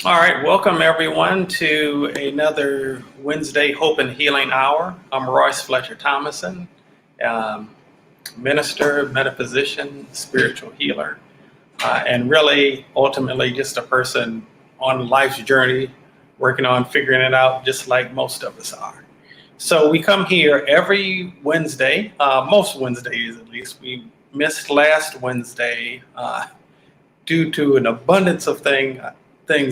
All right, welcome everyone to another Wednesday Hope and Healing Hour. I'm Royce Fletcher Thomason, um, minister, metaphysician, spiritual healer, and really ultimately just a person on life's journey working on figuring it out just like most of us are. So we come here every Wednesday, most Wednesdays at least. We missed last Wednesday due to an abundance of things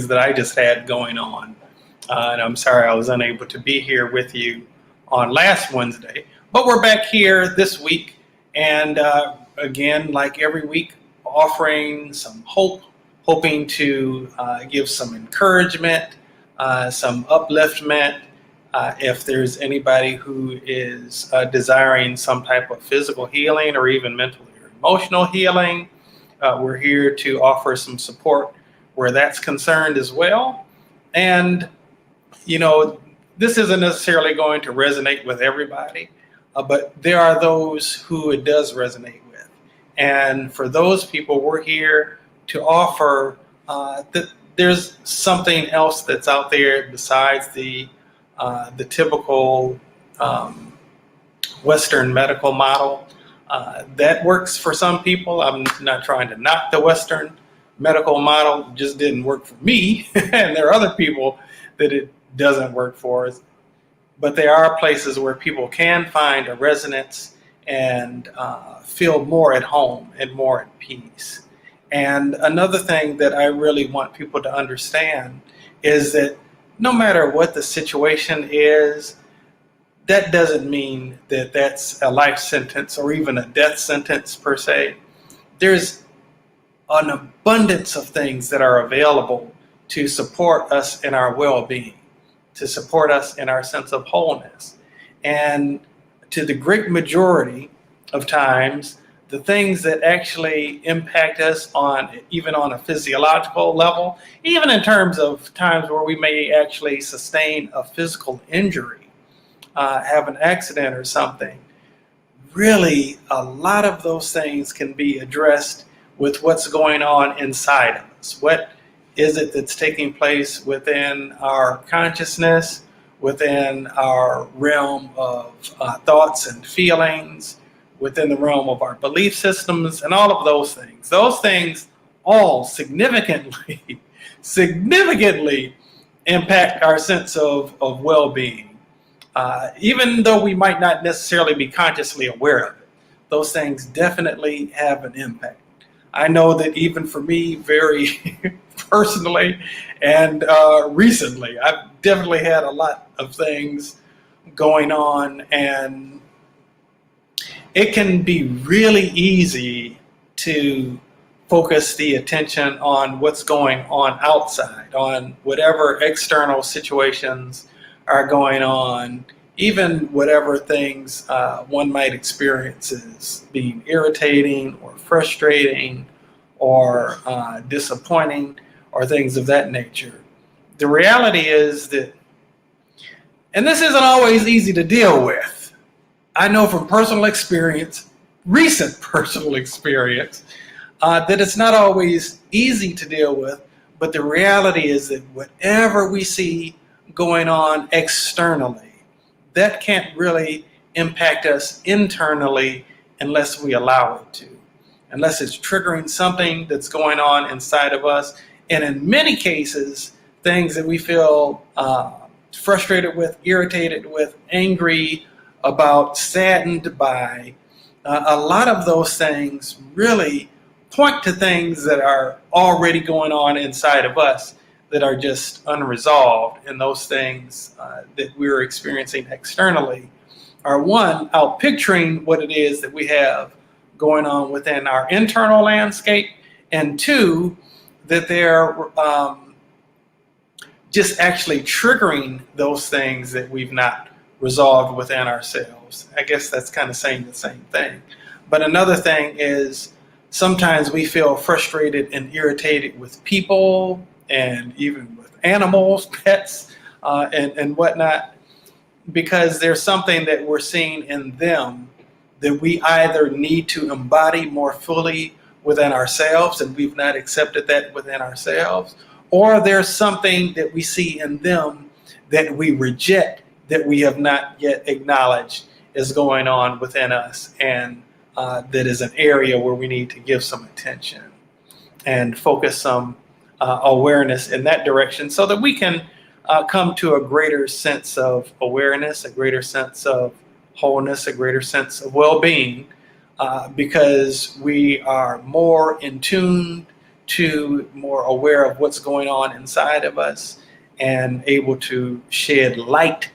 that I just had going on. And I'm sorry I was unable to be here with you on last Wednesday. But we're back here this week. And again, like every week, offering some hope, hoping to give some encouragement, some upliftment. If there's anybody who is desiring some type of physical healing or even mental or emotional healing, we're here to offer some support where that's concerned as well. And, this isn't necessarily going to resonate with everybody, but there are those who it does resonate with. And for those people, we're here to offer that there's something else that's out there besides the typical Western medical model. That works for some people. I'm not trying to knock the Western medical model, just didn't work for me. And there are other people that it doesn't work for us. But there are places where people can find a resonance and feel more at home and more at peace. And another thing that I really want people to understand is that no matter what the situation is, that doesn't mean that that's a life sentence or even a death sentence per se. There's an abundance of things that are available to support us in our well-being, to support us in our sense of wholeness. And to the great majority of times, the things that actually impact us even on a physiological level, even in terms of times where we may actually sustain a physical injury, have an accident or something, really a lot of those things can be addressed with what's going on inside of us. What is it that's taking place within our consciousness, within our realm of thoughts and feelings, within the realm of our belief systems, and all of those things. Those things all significantly impact our sense of well-being. Even though we might not necessarily be consciously aware of it, those things definitely have an impact. I know that even for me, very personally and recently, I've definitely had a lot of things going on, and it can be really easy to focus the attention on what's going on outside, on whatever external situations are going on, even whatever things one might experience as being irritating or frustrating or disappointing or things of that nature. The reality is that, and this isn't always easy to deal with. I know from personal experience, recent personal experience, that it's not always easy to deal with, but the reality is that whatever we see going on externally, that can't really impact us internally unless we allow it to, unless it's triggering something that's going on inside of us. And in many cases, things that we feel frustrated with, irritated with, angry about, saddened by, a lot of those things really point to things that are already going on inside of us that are just unresolved. And those things that we're experiencing externally are, one, out picturing what it is that we have going on within our internal landscape, and two, that they're just actually triggering those things that we've not resolved within ourselves. I guess that's kind of saying the same thing. But another thing is sometimes we feel frustrated and irritated with people and even with animals, pets, and whatnot, because there's something that we're seeing in them that we either need to embody more fully within ourselves, and we've not accepted that within ourselves, or there's something that we see in them that we reject, that we have not yet acknowledged is going on within us, and that is an area where we need to give some attention and focus some awareness in that direction, so that we can come to a greater sense of awareness, a greater sense of wholeness, a greater sense of well-being, because we are more in tune to, more aware of what's going on inside of us, and able to shed light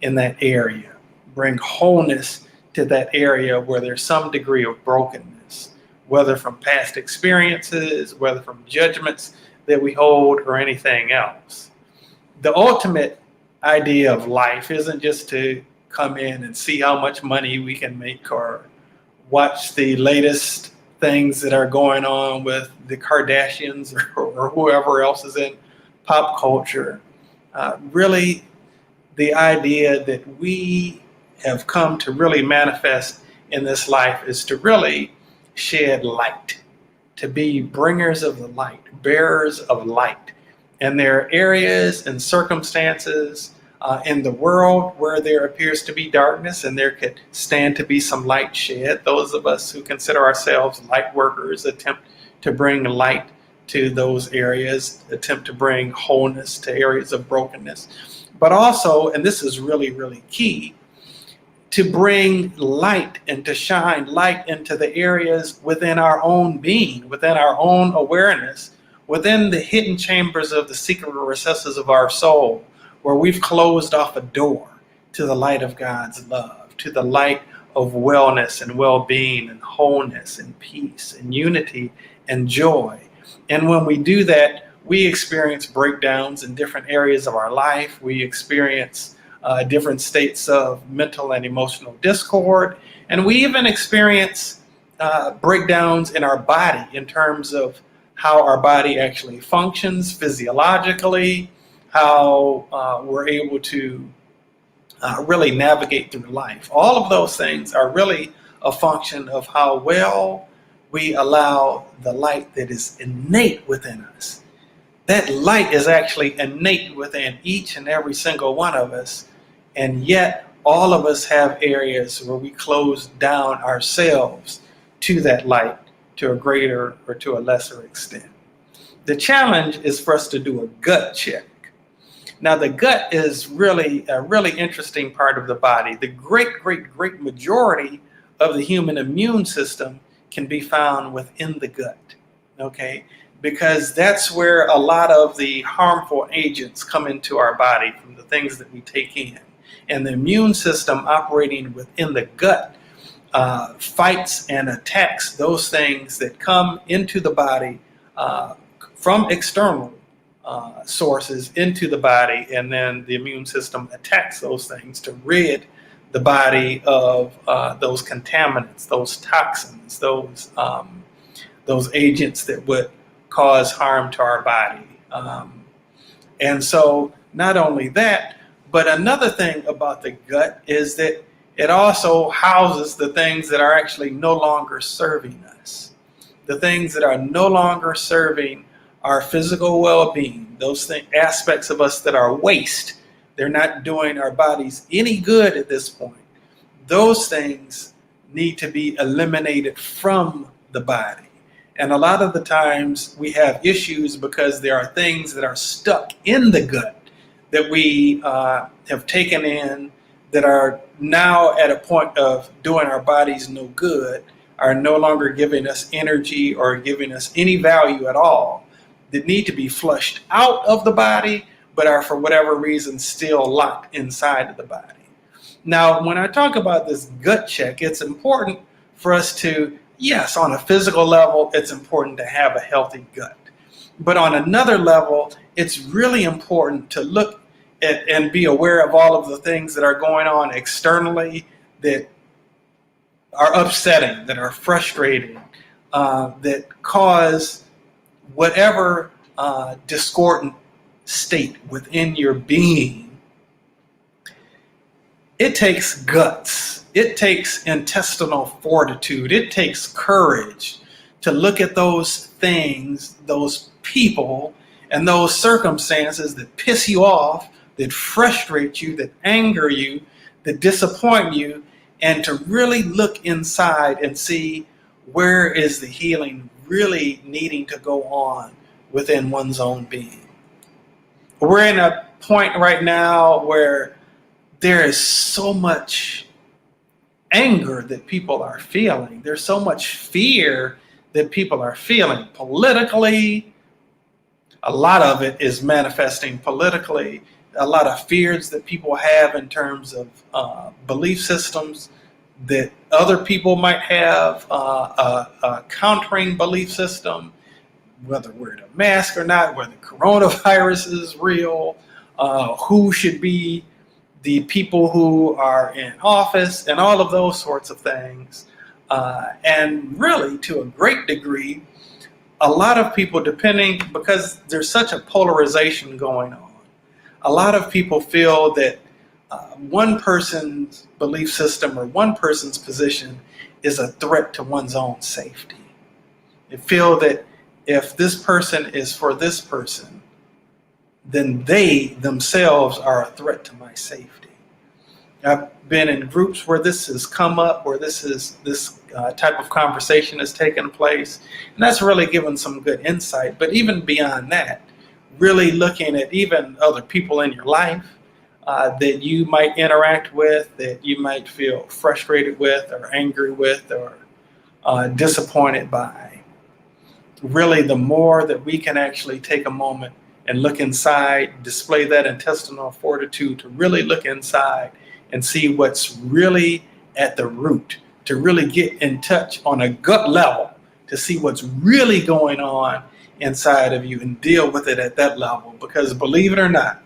in that area, bring wholeness to that area where there's some degree of brokenness, whether from past experiences, whether from judgments that we hold, or anything else. The ultimate idea of life isn't just to come in and see how much money we can make, or watch the latest things that are going on with the Kardashians or whoever else is in pop culture. Really, the idea that we have come to really manifest in this life is to really shed light, to be bringers of the light, bearers of light. And there are areas and circumstances in the world where there appears to be darkness, and there could stand to be some light shed. Those of us who consider ourselves light workers attempt to bring light to those areas, attempt to bring wholeness to areas of brokenness. But also, and this is really, really key, to bring light and to shine light into the areas within our own being, within our own awareness, within the hidden chambers of the secret recesses of our soul, where we've closed off a door to the light of God's love, to the light of wellness and well-being and wholeness and peace and unity and joy. And when we do that, we experience breakdowns in different areas of our life. We experience different states of mental and emotional discord. And we even experience breakdowns in our body in terms of how our body actually functions physiologically, how we're able to really navigate through life. All of those things are really a function of how well we allow the light that is innate within us. That light is actually innate within each and every single one of us, and yet all of us have areas where we close down ourselves to that light to a greater or to a lesser extent. The challenge is for us to do a gut check. Now, the gut is really a really interesting part of the body. The great majority of the human immune system can be found within the gut, okay? Because that's where a lot of the harmful agents come into our body from the things that we take in. And the immune system operating within the gut fights and attacks those things that come into the body from external sources into the body, and then the immune system attacks those things to rid the body of those contaminants, those toxins, those agents that would cause harm to our body. And so not only that, but another thing about the gut is that it also houses the things that are actually no longer serving us. The things that are no longer serving our physical well-being, those aspects of us that are waste, they're not doing our bodies any good at this point. Those things need to be eliminated from the body. And a lot of the times we have issues because there are things that are stuck in the gut that we have taken in, that are now at a point of doing our bodies no good, are no longer giving us energy or giving us any value at all, that need to be flushed out of the body, but are for whatever reason still locked inside of the body. Now, when I talk about this gut check, it's important for us to, yes, on a physical level, it's important to have a healthy gut. But on another level, it's really important to look at and be aware of all of the things that are going on externally that are upsetting, that are frustrating, that cause whatever discordant state within your being. It takes guts. It takes intestinal fortitude. It takes courage to look at those things, those people, and those circumstances that piss you off, that frustrate you, that anger you, that disappoint you, and to really look inside and see where is the healing really needing to go on within one's own being. We're in a point right now where there is so much anger that people are feeling. There's so much fear that people are feeling politically. A lot of it is manifesting politically. A lot of fears that people have in terms of belief systems that other people might have, a countering belief system, whether wearing a mask or not, whether coronavirus is real, who should be the people who are in office, and all of those sorts of things. And really, to a great degree, a lot of people, because there's such a polarization going on, a lot of people feel that one person's belief system or one person's position is a threat to one's own safety. They feel that if this person is for this person, then they themselves are a threat to my safety. I've been in groups where this has come up, where this type of conversation has taken place, and that's really given some good insight. But even beyond that, really looking at even other people in your life that you might interact with, that you might feel frustrated with or angry with or disappointed by. Really, the more that we can actually take a moment and look inside, display that intestinal fortitude to really look inside and see what's really at the root, to really get in touch on a gut level, to see what's really going on inside of you and deal with it at that level. Because believe it or not,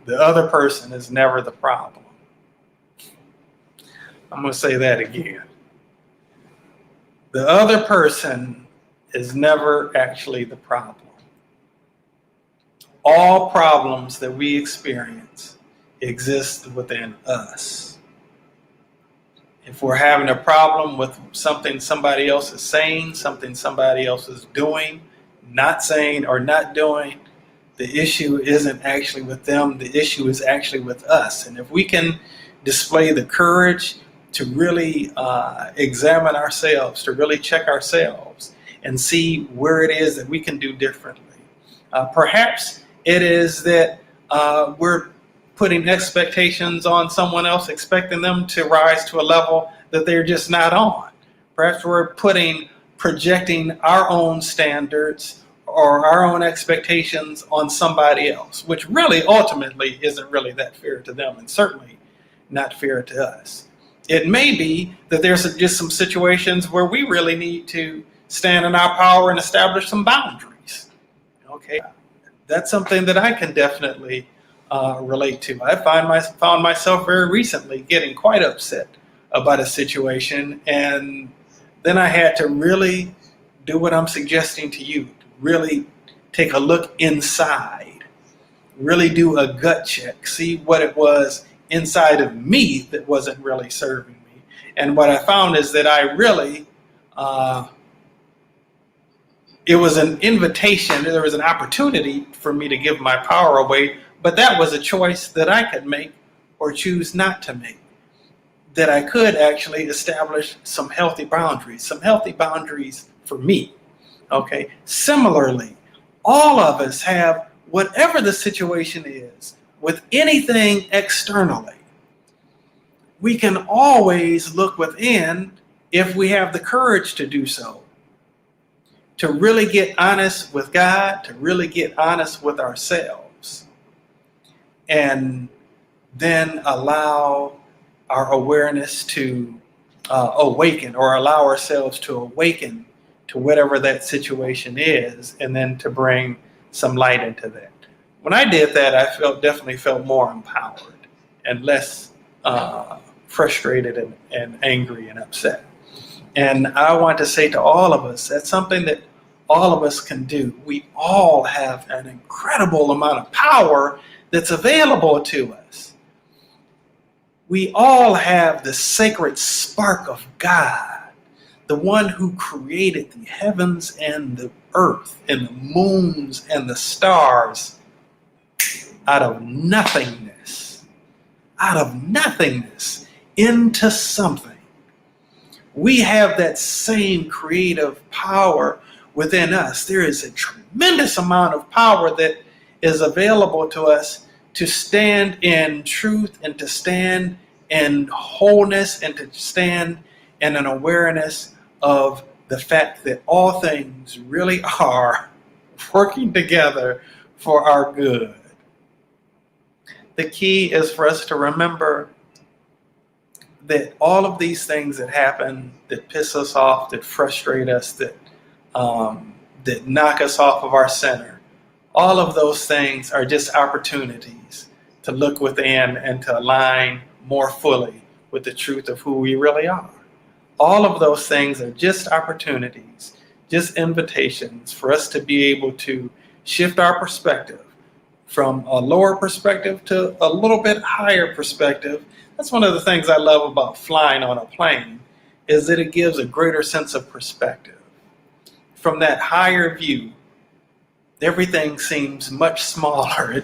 the other person is never the problem. I'm going to say that again. The other person is never actually the problem. All problems that we experience exist within us. If we're having a problem with something somebody else is saying, something somebody else is doing, not saying, or not doing, the issue isn't actually with them. The issue is actually with us. And if we can display the courage to really examine ourselves, to really check ourselves and see where it is that we can do differently. Perhaps it is that we're putting expectations on someone else, expecting them to rise to a level that they're just not on. Perhaps we're projecting our own standards or our own expectations on somebody else, which really ultimately isn't really that fair to them and certainly not fair to us. It may be that there's just some situations where we really need to stand in our power and establish some boundaries. Okay, that's something that I can definitely relate to. I found myself very recently getting quite upset about a situation, and then I had to really do what I'm suggesting to you. Really take a look inside, really do a gut check, see what it was inside of me that wasn't really serving me. And what I found is that I really, it was an invitation, there was an opportunity for me to give my power away, but that was a choice that I could make or choose not to make. That I could actually establish some healthy boundaries for me. Okay. Similarly, all of us have, whatever the situation is, with anything externally, we can always look within if we have the courage to do so. To really get honest with God, to really get honest with ourselves, and then allow our awareness to awaken, or allow ourselves to awaken to whatever that situation is, and then to bring some light into that. When I did that, I definitely felt more empowered and less frustrated and angry and upset. And I want to say to all of us, that's something that all of us can do. We all have an incredible amount of power that's available to us. We all have the sacred spark of God, the one who created the heavens and the earth and the moons and the stars out of nothingness, into something. We have that same creative power within us. There is a tremendous amount of power that is available to us to stand in truth and to stand in wholeness and to stand in an awareness of the fact that all things really are working together for our good. The key is for us to remember that all of these things that happen, that piss us off, that frustrate us, that knock us off of our center, all of those things are just opportunities to look within and to align more fully with the truth of who we really are. All of those things are just opportunities, just invitations for us to be able to shift our perspective from a lower perspective to a little bit higher perspective. That's one of the things I love about flying on a plane, is that it gives a greater sense of perspective. From that higher view, everything seems much smaller.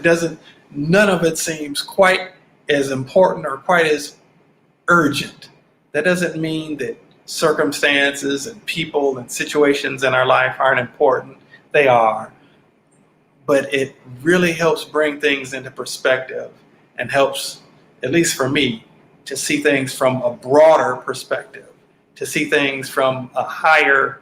None of it seems quite as important or quite as urgent. That doesn't mean that circumstances and people and situations in our life aren't important. They are. But it really helps bring things into perspective and helps, at least for me, to see things from a broader perspective, to see things from a higher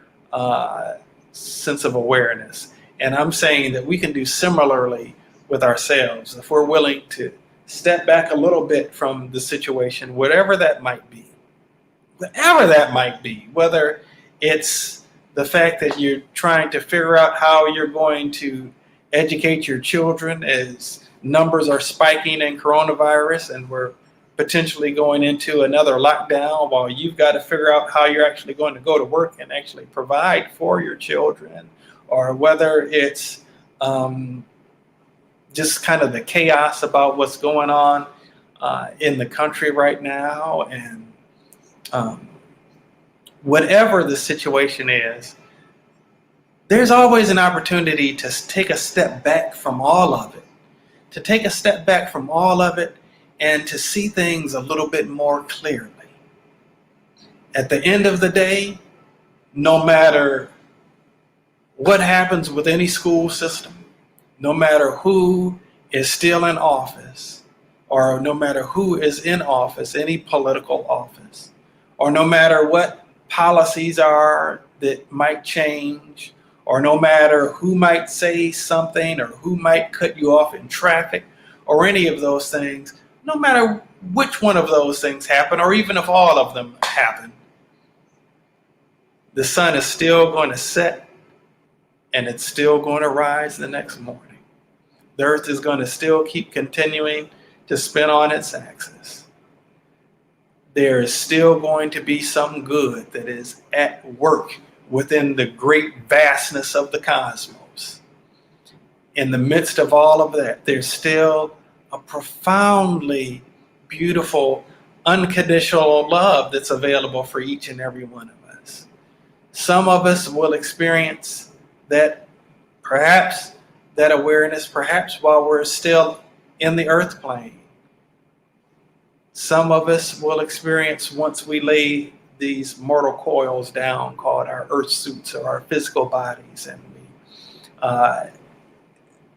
sense of awareness. And I'm saying that we can do similarly with ourselves if we're willing to step back a little bit from the situation, whatever that might be. Whether it's the fact that you're trying to figure out how you're going to educate your children as numbers are spiking in coronavirus and we're potentially going into another lockdown, while you've got to figure out how you're actually going to go to work and actually provide for your children, or whether it's just kind of the chaos about what's going on in the country right now. And whatever the situation is, there's always an opportunity to take a step back from all of it, and to see things a little bit more clearly. At the end of the day, no matter what happens with any school system, no matter who is still in office, or no matter who is in office, any political office, or no matter what policies are that might change, or no matter who might say something or who might cut you off in traffic, or any of those things, no matter which one of those things happen, or even if all of them happen, the sun is still going to set and it's still going to rise the next morning. The earth is going to still keep continuing to spin on its axis. There is still going to be some good that is at work within the great vastness of the cosmos. In the midst of all of that, there's still a profoundly beautiful, unconditional love that's available for each and every one of us. Some of us will experience that, perhaps that awareness, perhaps while we're still in the earth plane. Some of us will experience once we lay these mortal coils down called our earth suits or our physical bodies, and we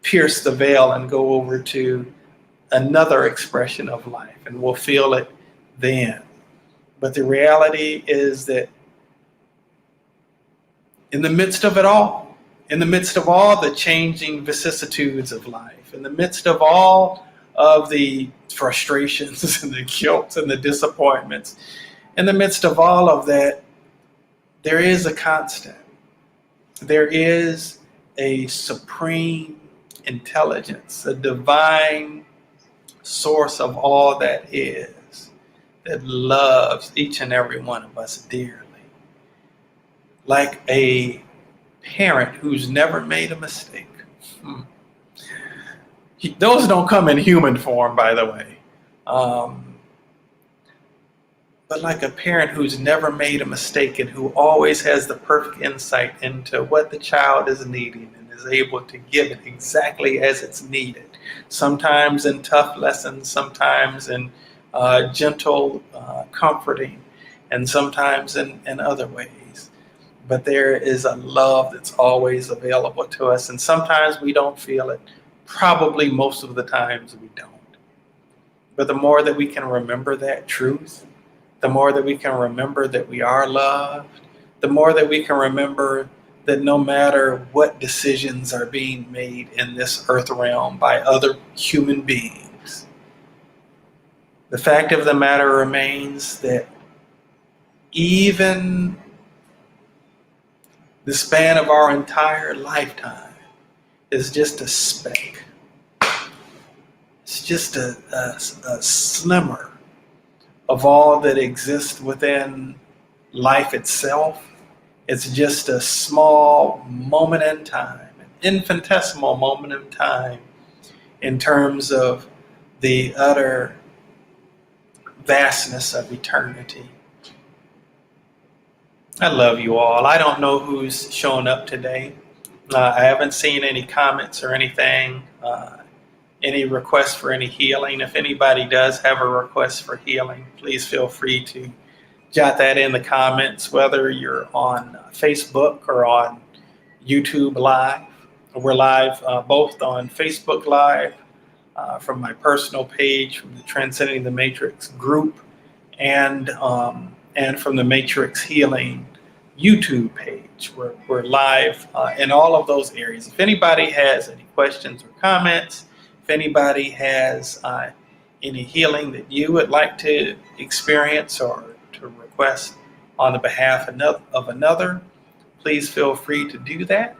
pierce the veil and go over to another expression of life, and we'll feel it then. But the reality is that in the midst of it all, in the midst of all the changing vicissitudes of life, in the midst of all of the frustrations and the guilt and the disappointments, in the midst of all of that, there is a constant. There is a supreme intelligence, a divine source of all that is, that loves each and every one of us dearly. Like a parent who's never made a mistake. Those don't come in human form, by the way. but like a parent who's never made a mistake and who always has the perfect insight into what the child is needing and is able to give it exactly as it's needed. Sometimes in tough lessons, sometimes in gentle comforting, and sometimes in other ways. But there is a love that's always available to us, and sometimes we don't feel it. Probably most of the times we don't. But the more that we can remember that truth, the more that we can remember that we are loved, the more that we can remember that no matter what decisions are being made in this earth realm by other human beings, the fact of the matter remains that even the span of our entire lifetime is just a speck. It's just a slimmer of all that exists within life itself. It's just a small moment in time, an infinitesimal moment in time in terms of the utter vastness of eternity. I love you all. I don't know who's shown up today. I haven't seen any comments or anything, any requests for any healing. If anybody does have a request for healing, please feel free to jot that in the comments, whether you're on Facebook or on YouTube Live. We're live both on Facebook Live from my personal page, from the Transcending the Matrix group, and from the Matrix Healing YouTube page. We're live in all of those areas. If anybody has any questions or comments, if anybody has any healing that you would like to experience or to request on the behalf of another, please feel free to do that.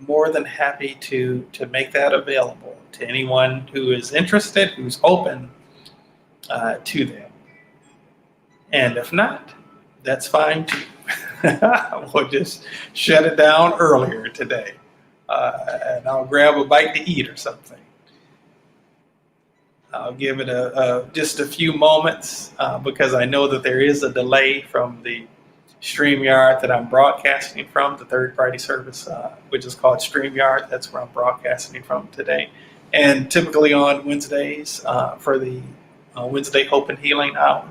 More than happy to make that available to anyone who is interested, who's open to that. And if not, that's fine too. We'll just shut it down earlier today. And I'll grab a bite to eat or something. I'll give it just a few moments because I know that there is a delay from the StreamYard that I'm broadcasting from, the third-party service, which is called StreamYard. That's where I'm broadcasting from today. And typically on Wednesdays for the Wednesday Hope and Healing Hour.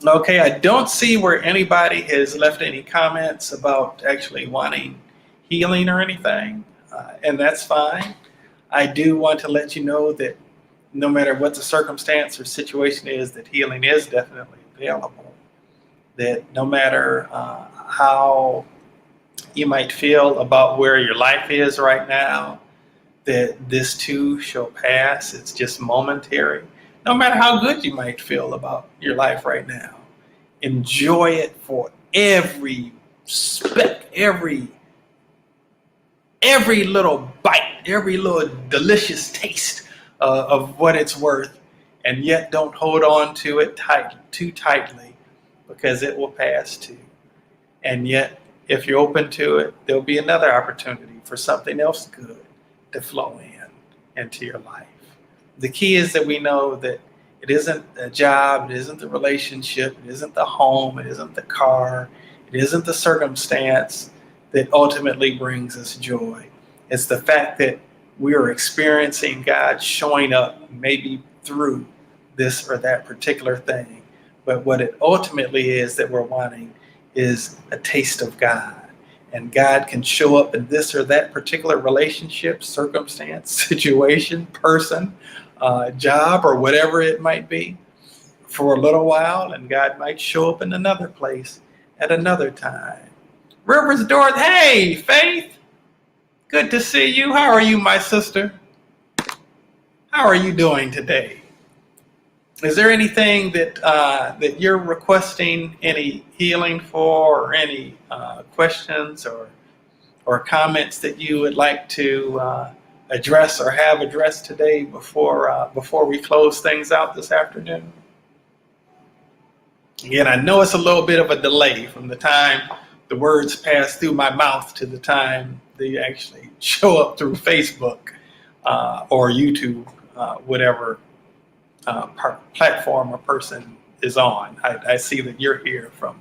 Okay, I don't see where anybody has left any comments about actually wanting healing or anything, and that's fine. I do want to let you know that no matter what the circumstance or situation is, that healing is definitely available. That no matter how you might feel about where your life is right now, that this too shall pass. It's just momentary. No matter how good you might feel about your life right now, enjoy it for every speck, every little bite, every little delicious taste of what it's worth, and yet don't hold on to it too tightly, because it will pass too. And yet, if you're open to it, there'll be another opportunity for something else good to flow into your life. The key is that we know that it isn't a job, it isn't the relationship, it isn't the home, it isn't the car, it isn't the circumstance that ultimately brings us joy. It's the fact that we are experiencing God showing up maybe through this or that particular thing. But what it ultimately is that we're wanting is a taste of God. And God can show up in this or that particular relationship, circumstance, situation, person, job, or whatever it might be for a little while. And God might show up in another place at another time. Rivers Dorothy, hey, Faith. Good to see you. How are you, my sister? How are you doing today? Is there anything that you're requesting any healing for, or any questions or comments that you would like to address or have addressed today before we close things out this afternoon? Again, I know it's a little bit of a delay from the time the words pass through my mouth to the time they actually show up through Facebook or YouTube, whatever platform or person is on. I see that you're here from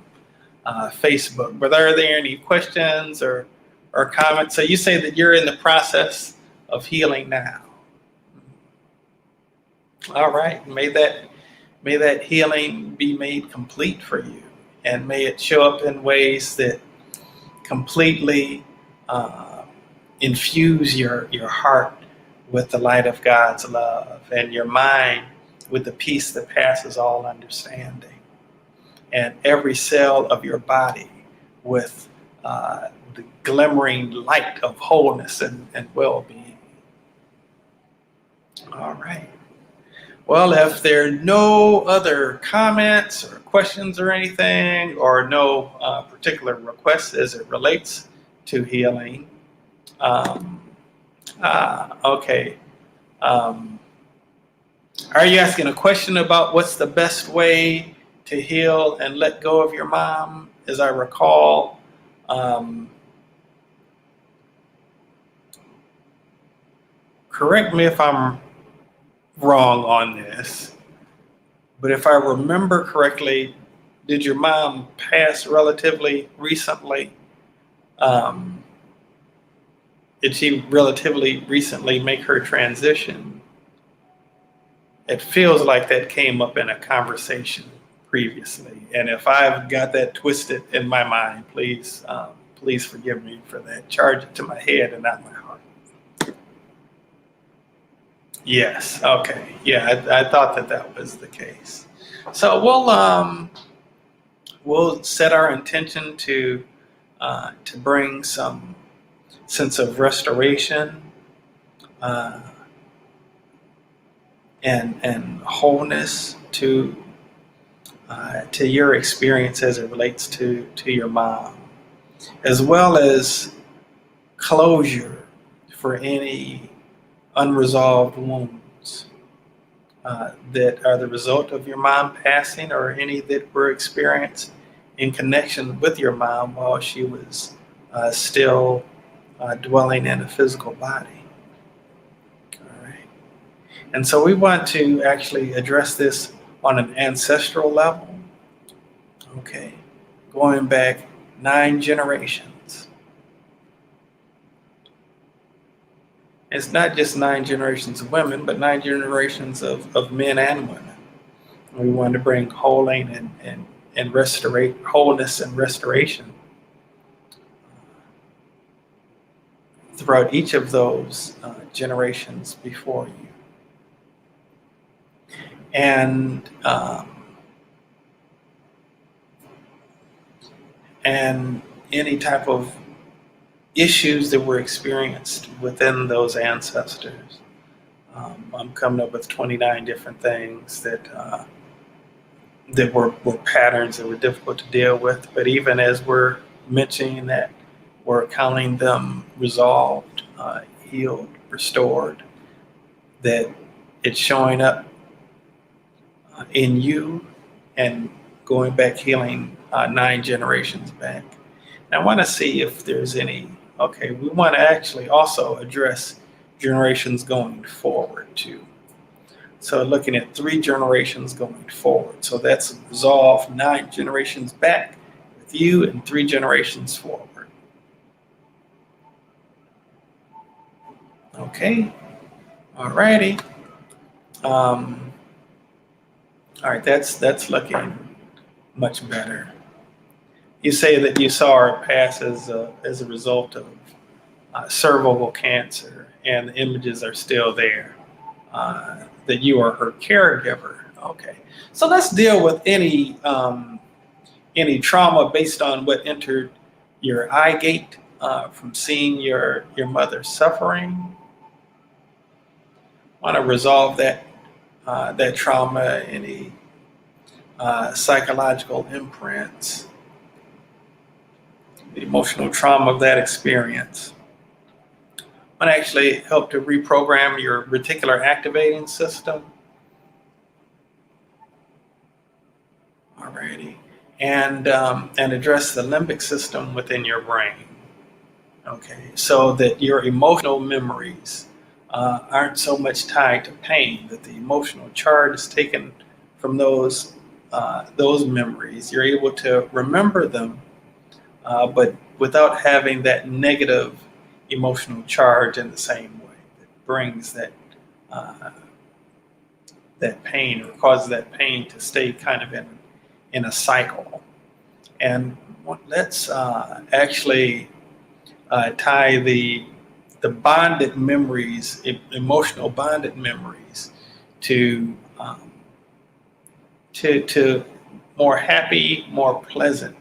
Facebook. But are there any questions or comments? So you say that you're in the process of healing now. All right. May that healing be made complete for you, and may it show up in ways that completely infuse your heart with the light of God's love, and your mind with the peace that passes all understanding, and every cell of your body with the glimmering light of wholeness and well-being. All right. Well, if there are no other comments or questions or anything, or no particular requests as it relates to healing, okay. Are you asking a question about what's the best way to heal and let go of your mom? As I recall, correct me if I'm wrong on this, but if I remember correctly, did your mom pass relatively recently? Did she relatively recently make her transition? It feels like that came up in a conversation previously, and if I've got that twisted in my mind, please forgive me for that. Charge it to my head and not my heart. Yes. Okay. Yeah, I thought that was the case. So we'll set our intention to bring some sense of restoration and wholeness to your experience as it relates to your mom, as well as closure for any unresolved wounds that are the result of your mom passing, or any that were experienced in connection with your mom while she was still dwelling in a physical body. All right. And so we want to actually address this on an ancestral level. Okay. Going back 9 generations. It's not just 9 generations of women, but 9 generations of men and women. We want to bring wholeness and restoration throughout each of those generations before you. And any type of issues that were experienced within those ancestors. I'm coming up with 29 different things that were patterns that were difficult to deal with. But even as we're mentioning that, we're counting them resolved, healed, restored, that it's showing up in you and going back, healing 9 generations back. And I want to see if there's any. Okay, we want to actually also address generations going forward too. So looking at 3 generations going forward. So that's resolved 9 generations back with you and 3 generations forward. Okay, all righty. All right, that's looking much better. You say that you saw her pass as a result of cervical cancer, and the images are still there, that you are her caregiver. Okay, so let's deal with any trauma based on what entered your eye gate from seeing your mother suffering. Want to resolve that trauma, any psychological imprints, the emotional trauma of that experience. Want to actually help to reprogram your reticular activating system. Alrighty, and address the limbic system within your brain. Okay, so that your emotional memories aren't so much tied to pain, that the emotional charge is taken from those those memories. You're able to remember them, but without having that negative emotional charge in the same way that brings uh, that pain or causes that pain to stay kind of in a cycle. And let's actually tie the bonded memories, emotional bonded memories, to to more happy, more pleasant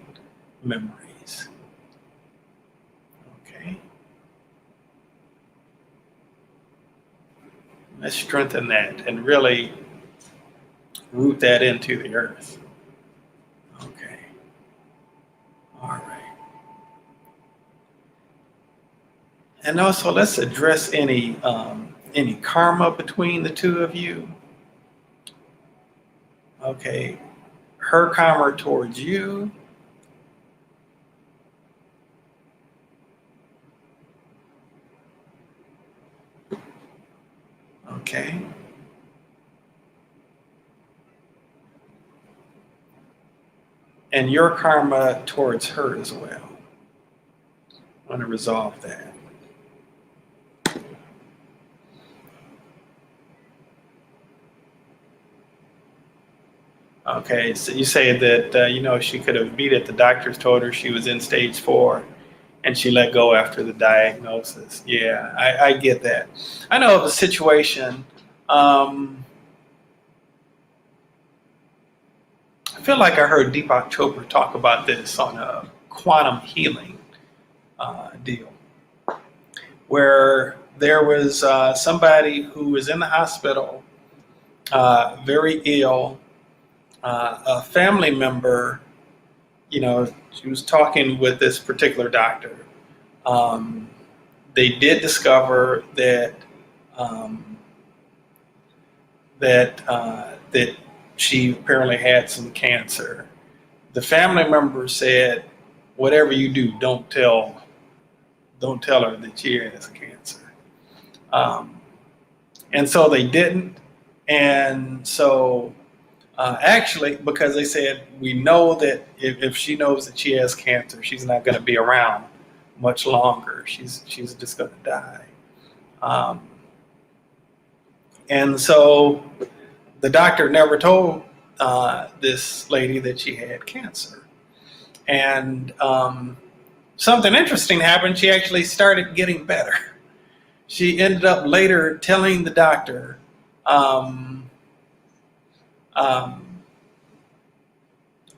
memories. Okay, let's strengthen that and really root that into the earth. Okay, all right. And also, let's address any karma between the two of you. Okay, her karma towards you. Okay, and your karma towards her as well. I want to resolve that. Okay, so you say that she could have beat it. The doctors told her she was in stage 4, and she let go after the diagnosis. Yeah, I get that. I know of a situation. I feel like I heard Deepak Chopra talk about this on a quantum healing deal, where there was somebody who was in the hospital, very ill. A family member, she was talking with this particular doctor. Um, they did discover um, that she apparently had some cancer. The family member said, "Whatever you do, don't tell her that she has cancer." Um, and so they didn't. And so actually, because they said, we know that if she knows that she has cancer, she's not going to be around much longer. She's just going to die. Um, and so the doctor never told this lady that she had cancer. And something interesting happened. She actually started getting better. She ended up later telling the doctor, um, um,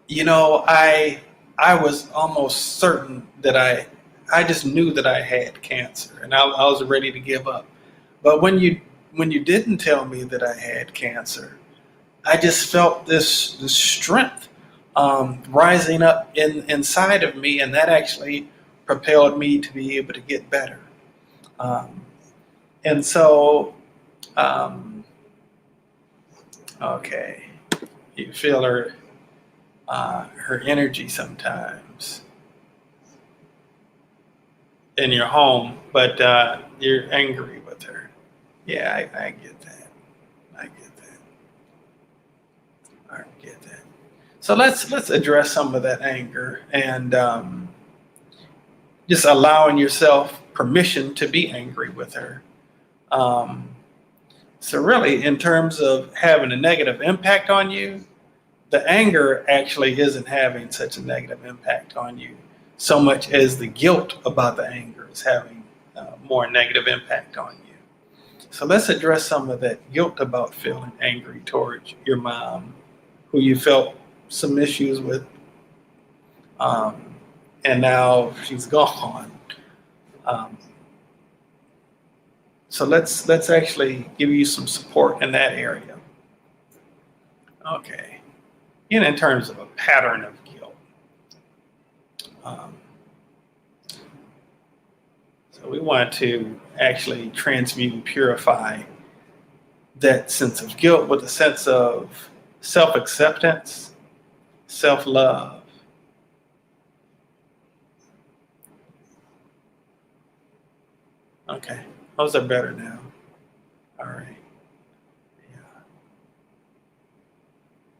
I was almost certain that I just knew that I had cancer, and I was ready to give up. But when you didn't tell me that I had cancer, I just felt this strength rising up inside of me, and that actually propelled me to be able to get better. Um, and so, um, okay, you feel her energy sometimes in your home, but you're angry with her. Yeah, I get that. I get that. I get that. So let's address some of that anger and just allowing yourself permission to be angry with her. Um, so really, in terms of having a negative impact on you, the anger actually isn't having such a negative impact on you so much as the guilt about the anger is having more negative impact on you. So let's address some of that guilt about feeling angry towards your mom, who you felt some issues with, um, and now she's gone. Um, so let's actually give you some support in that area. Okay, and in terms of a pattern of guilt. Um, so we want to actually transmute and purify that sense of guilt with a sense of self-acceptance, self-love. Okay, those are better now. All right. Yeah.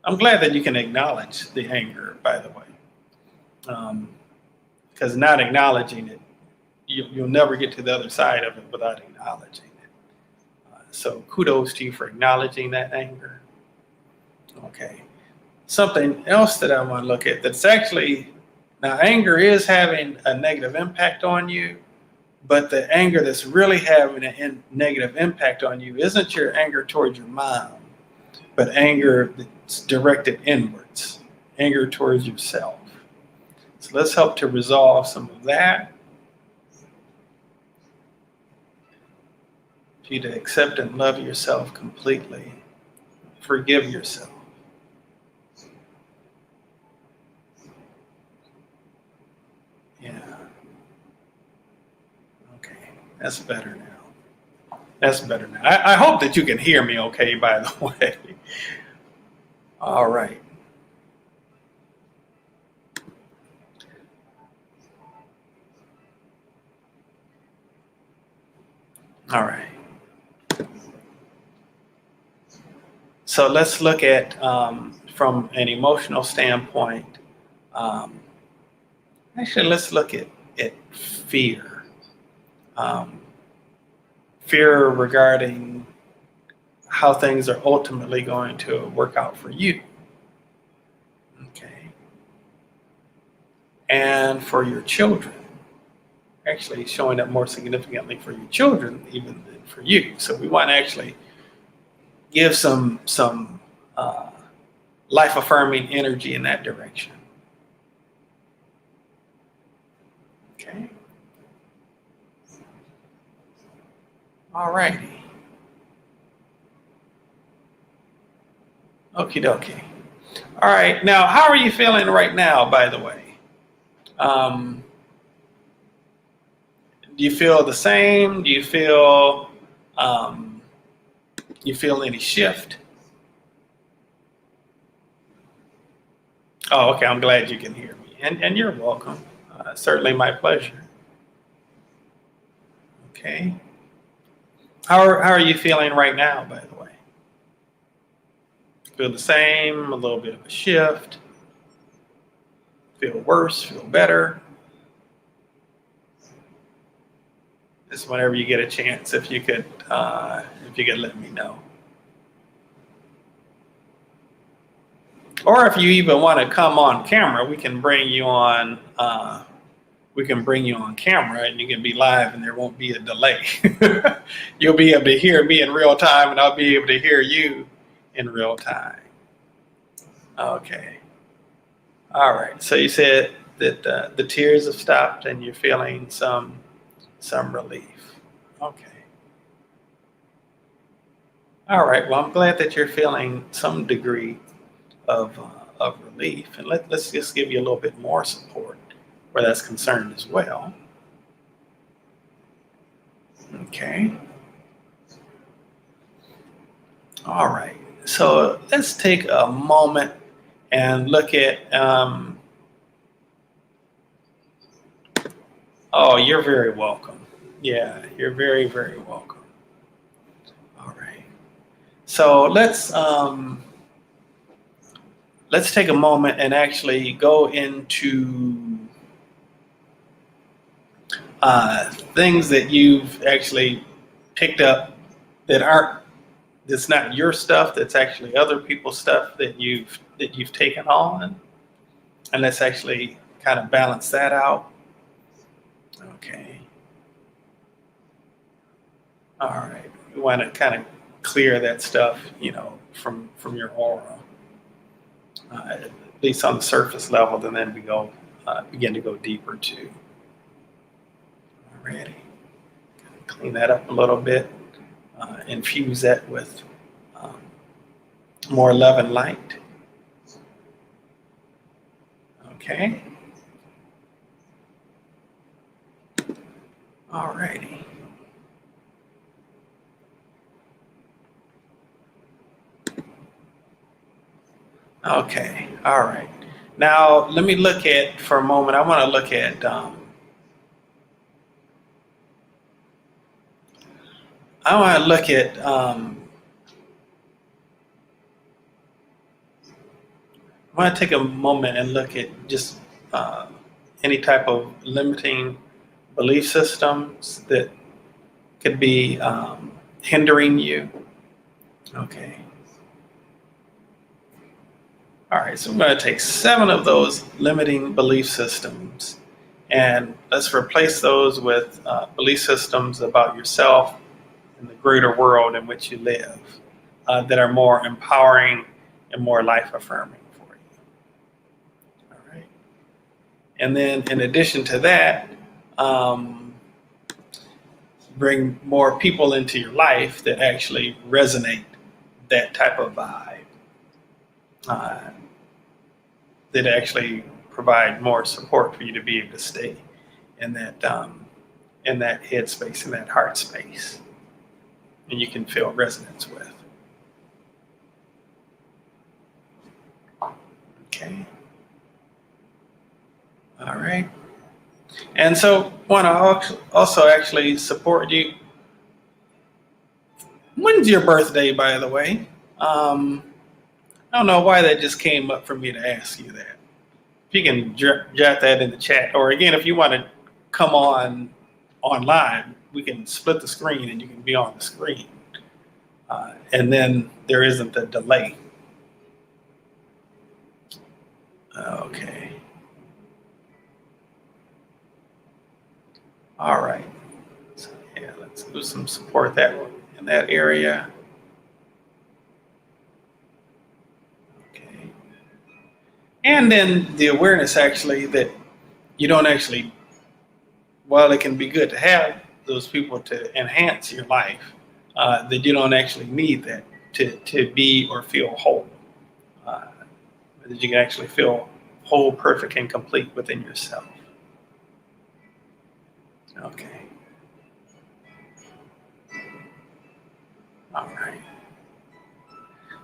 I'm glad that you can acknowledge the anger, by the way, because not acknowledging it, you'll never get to the other side of it without acknowledging it. So kudos to you for acknowledging that anger. Okay. Something else that I want to look at that's actually, now anger is having a negative impact on you, but the anger that's really having a negative impact on you isn't your anger towards your mom, but anger that's directed inwards, anger towards yourself. So let's help to resolve some of that. For you to accept and love yourself completely. Forgive yourself. Yeah. Okay. That's better now. That's better now. I hope that you can hear me okay, by the way. All right. All right. So let's look at, from an emotional standpoint, actually, let's look at fear. Fear regarding how things are ultimately going to work out for you. Okay. And for your children. Actually showing up more significantly for your children even than for you. So we want to actually give some life-affirming energy in that direction. Okay. All righty. Okie dokie. All right. Now, how are you feeling right now, by the way? Do you feel the same? Do you feel any shift? Oh, okay. I'm glad you can hear me, and you're welcome. Certainly my pleasure. Okay. How are you feeling right now, by the way? Feel the same? A little bit of a shift? Feel worse? Feel better? Just whenever you get a chance, if you could let me know. Or if you even want to come on camera, we can bring you on. We can bring you on camera, and you can be live, and there won't be a delay. You'll be able to hear me in real time, and I'll be able to hear you in real time. Okay. All right. So you said that the tears have stopped, and you're feeling some relief. Okay. All right. Well, I'm glad that you're feeling some degree of relief, and let's just give you a little bit more support where that's concerned as well. Okay. All right. So let's take a moment and look at. Oh, you're very welcome. Yeah, you're very, very welcome. All right. So let's take a moment and actually go into things that you've actually picked up that's not your stuff, that's actually other people's stuff that you've taken on, and let's actually kind of balance that out. Okay. All right. We want to kind of clear that stuff, from your aura, at least on the surface level, and then we begin to go deeper too. Alrighty. Clean that up a little bit. Infuse that with more love and light. Okay. Alrighty. Okay. All right. Now let me look at, for a moment, I want to look at want to take a moment and look at just any type of limiting belief systems that could be hindering you. Okay. All right, so we're going to take 7 of those limiting belief systems, and let's replace those with belief systems about yourself and the greater world in which you live that are more empowering and more life-affirming for you. All right. And then in addition to that, bring more people into your life that actually resonate that type of vibe. That actually provide more support for you to be able to stay in that headspace, in that heart space, and you can feel resonance with. Okay. All right. And so, want to also actually support you. When's your birthday, by the way? I don't know why that just came up for me to ask you that. If you can jot that in the chat, or again, if you want to come online, we can split the screen and you can be on the screen. And then there isn't a delay. Okay. All right. So yeah, let's do some support in that area. Okay. And then the awareness actually that you don't actually, while it can be good to have those people to enhance your life, that you don't actually need that to be or feel whole. That you can actually feel whole, perfect, and complete within yourself. Okay. All right.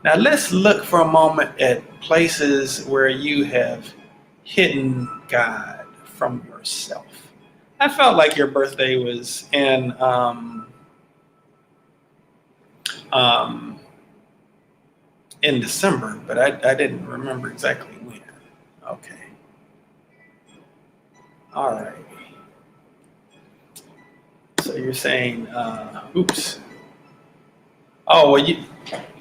Now let's look for a moment at places where you have hidden God from yourself. I felt like your birthday was in December, but I didn't remember exactly when. Okay. All right. So you're saying, oops. Oh, well,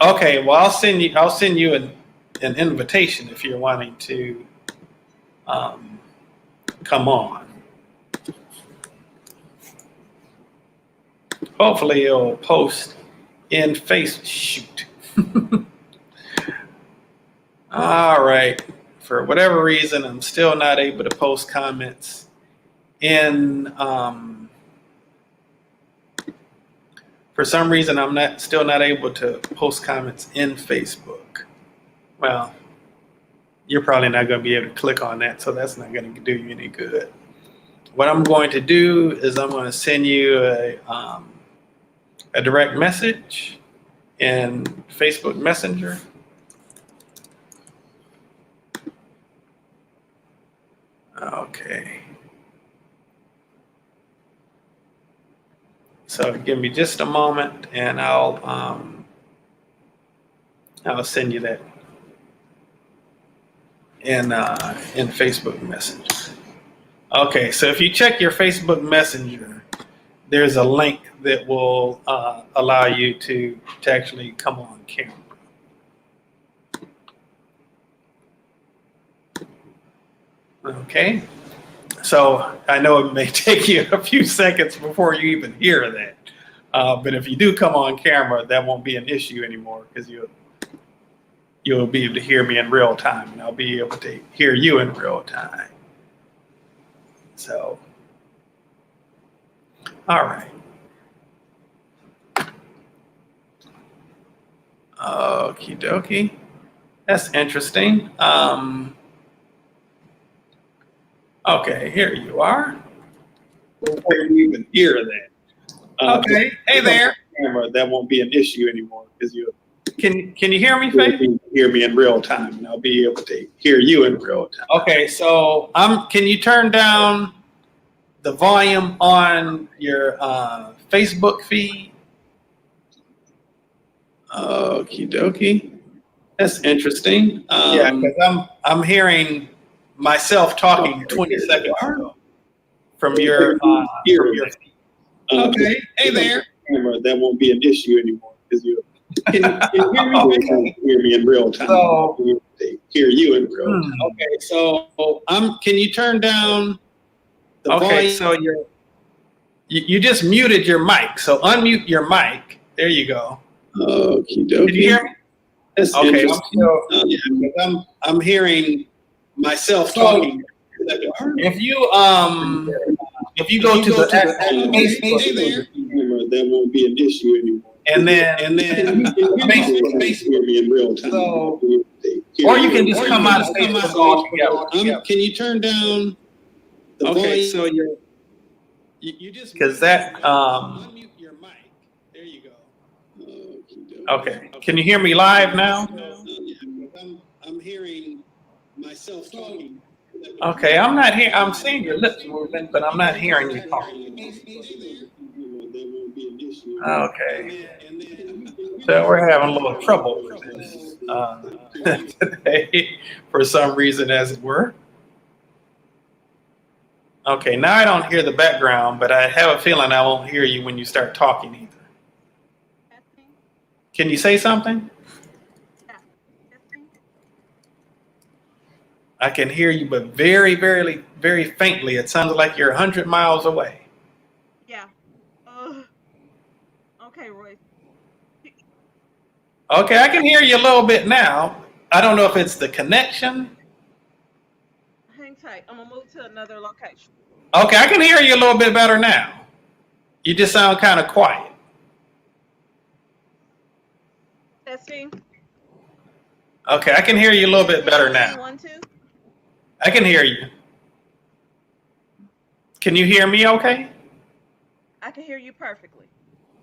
okay. Well, I'll send you an invitation if you're wanting to come on. Hopefully, it'll post in shoot. All right. For whatever reason, I'm still not able to post comments in. For some reason, I'm still not able to post comments in Facebook. Well, you're probably not going to be able to click on that, so that's not going to do you any good. What I'm going to do is I'm going to send you a direct message in Facebook Messenger. Okay. So give me just a moment, and I'll send you that in Facebook Messenger. Okay, so if you check your Facebook Messenger, there's a link that will allow you to actually come on camera. Okay. So I know it may take you a few seconds before you even hear that. But if you do come on camera, that won't be an issue anymore because you'll be able to hear me in real time, and I'll be able to hear you in real time. So, all right. Okie dokie. That's interesting. Okay, here you are. Before you even hear that. Okay, hey there. Camera, that won't be an issue anymore because can you hear me, Faith? You can hear me in real time, and I'll be able to hear you in real time. Okay, so can you turn down the volume on your Facebook feed? Okie dokie. That's interesting. Yeah, because I'm hearing myself talking 20 seconds ago from your feed. Okay. Hey there. That won't be an issue anymore because you can hear me. Okay. Hear me in real time. So, hear you in real time. Okay. So can you turn down the okay, volume? so you just muted your mic. So unmute your mic. There you go. Okie Can you hear me? That's Okay, interesting. I'm hearing myself talking. If you go to the actual Facebook, hey there, that won't be an issue anymore. and then Facebook hear me in real time. So, or you can just come out of Facebook altogether. Can you turn down the volume? So you just because that unmute your mic. There you go. Okay. Can you hear me live now? I'm hearing myself talking. Okay, I'm not here. I'm seeing your lips moving, but I'm not hearing you talk. Okay. So we're having a little trouble with this today for some reason, as it were. Okay, now I don't hear the background, but I have a feeling I won't hear you when you start talking either. Can you say something? I can hear you, but very, very, very faintly. It sounds like you're 100 miles away. Yeah. Okay, Royce. Okay, I can hear you a little bit now. I don't know if it's the connection. Hang tight. I'm gonna move to another location. Okay, I can hear you a little bit better now. You just sound kind of quiet. Testing. Okay, I can hear you a little bit better now. 1, 2. I can hear you. Can you hear me okay? I can hear you perfectly.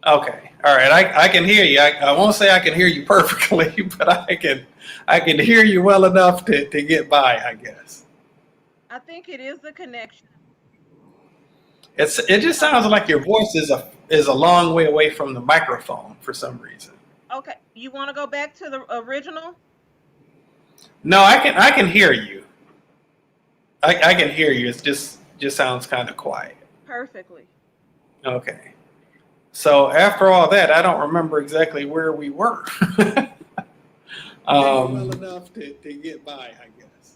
Okay, all right. I can hear you. I won't say I can hear you perfectly, but I can hear you well enough to get by, I guess. I think it is the connection. It just sounds like your voice is a long way away from the microphone for some reason. Okay, you want to go back to the original? No, I can hear you. I can hear you. It just sounds kind of quiet. Perfectly. Okay. So after all that, I don't remember exactly where we were. Well enough to get by, I guess.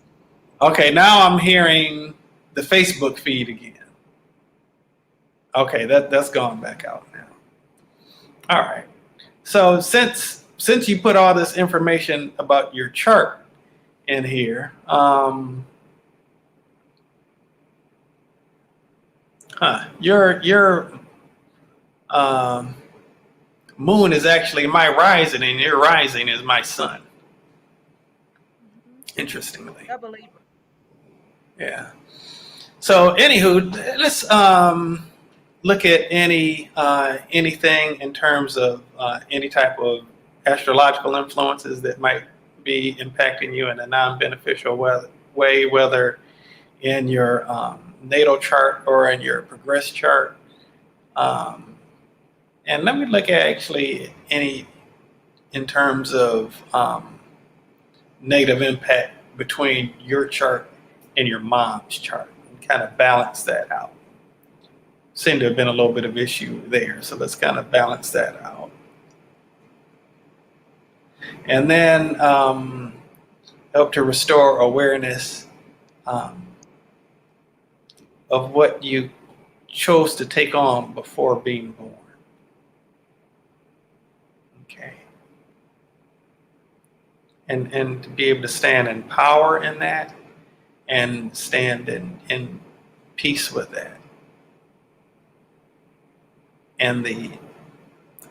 Okay, now I'm hearing the Facebook feed again. Okay, that's gone back out now. All right. So since you put all this information about your chart in here, your moon is actually my rising, and your rising is my sun. Interestingly. I believe it. Yeah. So, anywho, let's look at anything in terms of any type of astrological influences that might be impacting you in a non-beneficial way, whether in your natal chart or in your progress chart. And let me look at actually any in terms of negative impact between your chart and your mom's chart and kind of balance that out. Seemed to have been a little bit of issue there, so let's kind of balance that out. And then help to restore awareness of what you chose to take on before being born. Okay. And to be able to stand in power in that and stand in peace with that. And the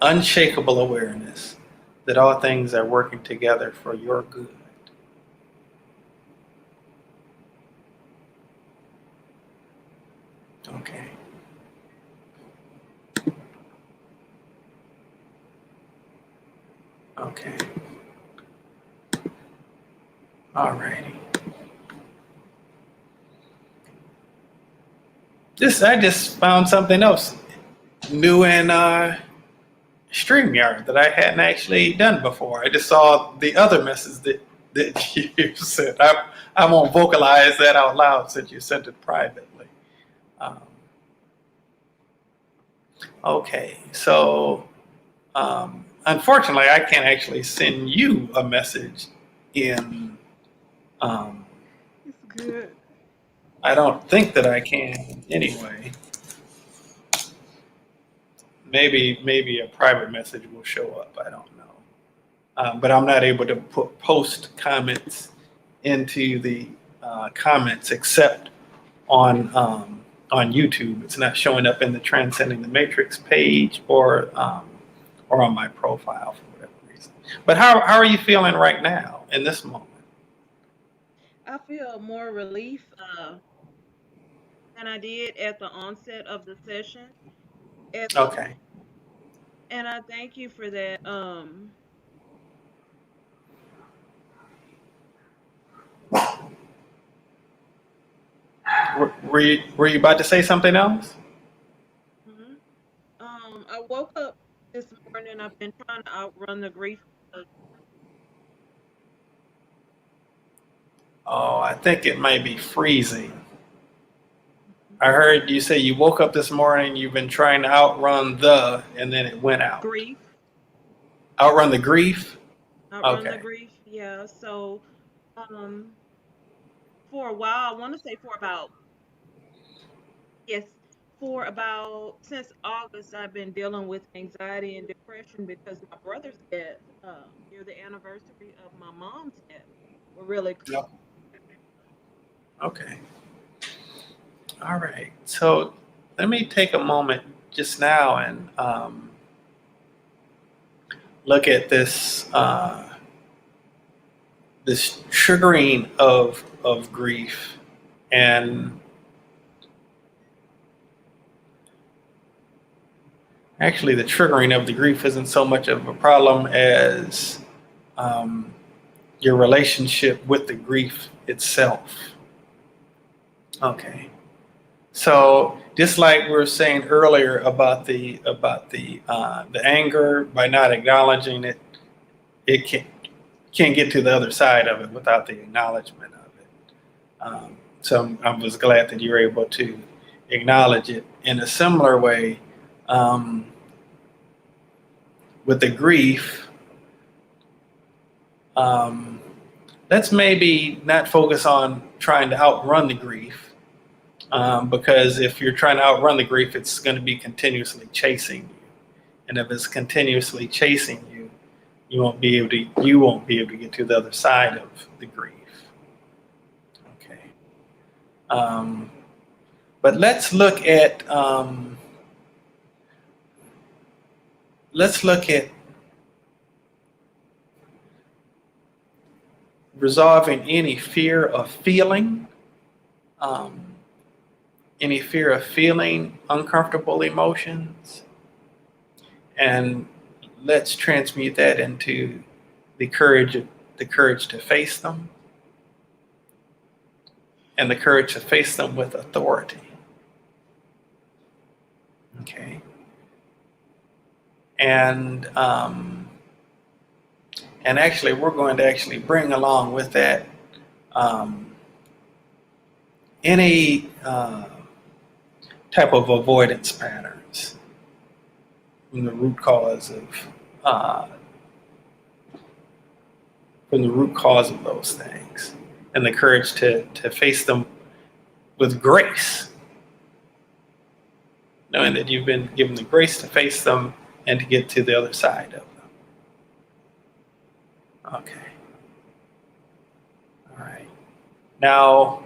unshakable awareness that all things are working together for your good. Okay. Okay. All righty. I just found something else new and StreamYard that I hadn't actually done before. I just saw the other message that you sent. I won't vocalize that out loud since you sent it privately. Okay, so unfortunately, I can't actually send you a message in. It's good. I don't think that I can anyway. Maybe a private message will show up. I don't know. But I'm not able to post comments into the comments except on YouTube. It's not showing up in the Transcending the Matrix page or on my profile for whatever reason. But how are you feeling right now in this moment? I feel more relief than I did at the onset of the session. At the, Okay. and I thank you for that. Were you about to say something else? Mhm. I woke up this morning. I've been trying to outrun the grief. Oh, I think it might be freezing. I heard you say you woke up this morning, you've been trying to outrun and then it went out. Grief. Outrun the grief? Outrun the Okay. grief. Yeah. So, um, for a while, I want to say yes, for about since August, I've been dealing with anxiety and depression because my brother's death, near the anniversary of my mom's death, were really close. Yep. Okay. All right. So let me take a moment just now and look at this triggering of grief. And actually, the triggering of the grief isn't so much of a problem as your relationship with the grief itself. Okay. So just like we were saying earlier about the anger, by not acknowledging it, it can't get to the other side of it without the acknowledgement of it. So I was glad that you were able to acknowledge it. In a similar way, with the grief, let's maybe not focus on trying to outrun the grief. Because if you're trying to outrun the grief, it's going to be continuously chasing you, and if it's continuously chasing you, you won't be able to get to the other side of the grief. Okay. But let's look at resolving any fear of feeling. Any fear of feeling uncomfortable emotions, and let's transmute that into the courage to face them, and the courage to face them with authority. Okay. And actually, we're going to actually bring along with that any type of avoidance patterns from the root cause of those things, and the courage to face them with grace, knowing that you've been given the grace to face them and to get to the other side of them. Okay. All right. Now,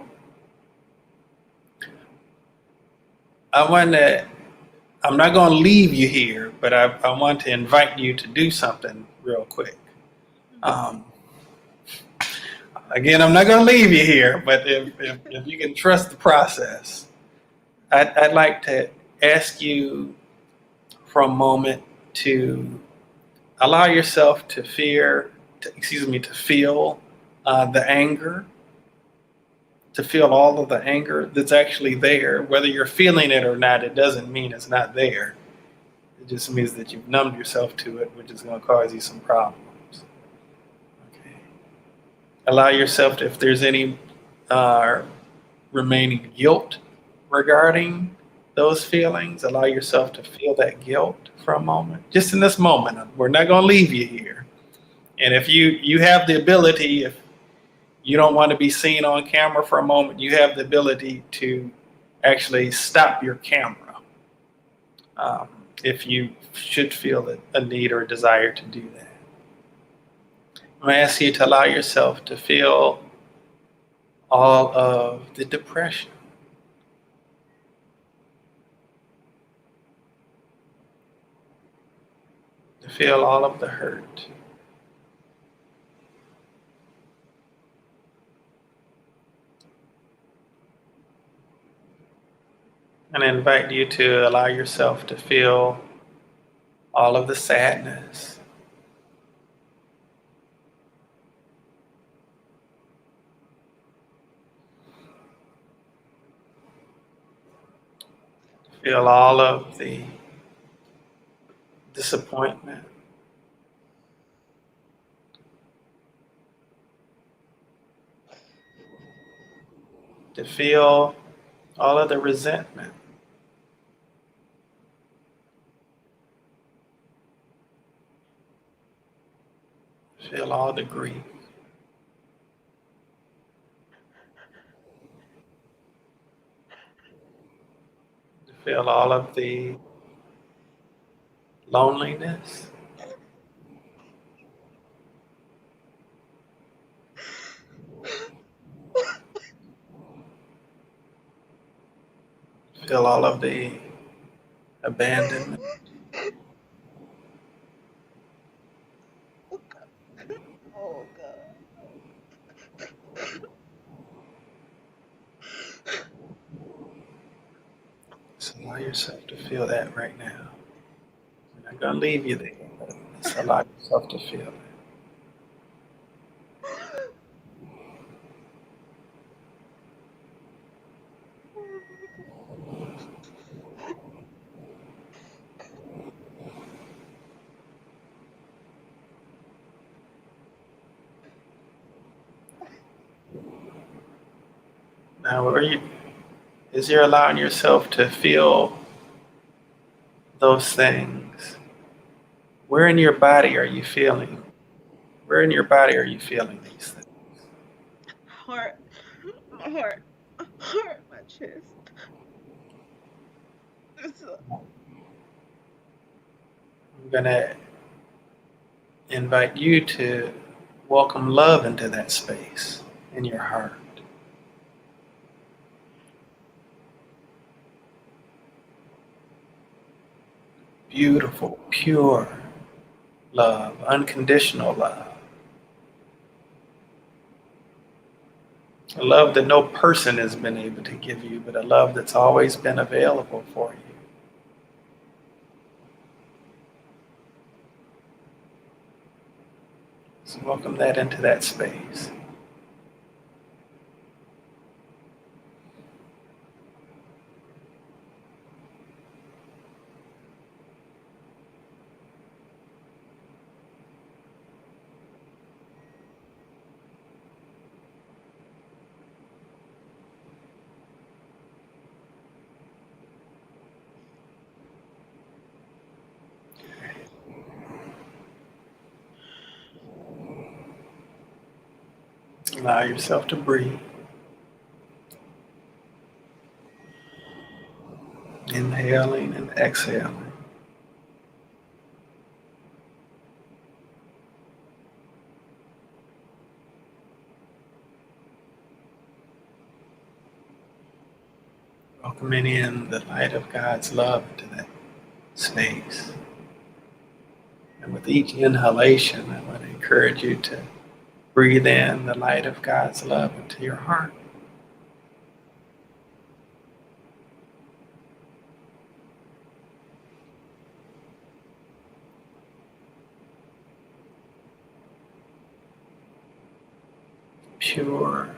I'm not going to leave you here, but I want to invite you to do something real quick. Again, I'm not going to leave you here, but if you can trust the process, I'd like to ask you for a moment to allow yourself to feel the anger, to feel all of the anger that's actually there. Whether you're feeling it or not, it doesn't mean it's not there. It just means that you've numbed yourself to it, which is going to cause you some problems. Okay. Allow yourself to, if there's any remaining guilt regarding those feelings, allow yourself to feel that guilt for a moment. Just in this moment, we're not going to leave you here. And if you have the ability, if you don't want to be seen on camera for a moment, you have the ability to actually stop your camera if you should feel a need or a desire to do that. I'm going to ask you to allow yourself to feel all of the depression. To feel all of the hurt. And I invite you to allow yourself to feel all of the sadness. Feel all of the disappointment. To feel all of the resentment. Feel all the grief. To feel all of the loneliness. Feel all of the abandonment. Oh God. Just allow yourself to feel that right now. I'm not going to leave you there, but just allow yourself to feel it. Now, as you're allowing yourself to feel those things, where in your body are you feeling? Where in your body are you feeling these things? Heart, my heart, my chest. I'm going to invite you to welcome love into that space in your heart. Beautiful, pure love, unconditional love. A love that no person has been able to give you, but a love that's always been available for you. So welcome that into that space. Allow yourself to breathe. Inhaling and exhaling. Welcoming in the light of God's love into that space. And with each inhalation, I want to encourage you to breathe in the light of God's love into your heart. Pure,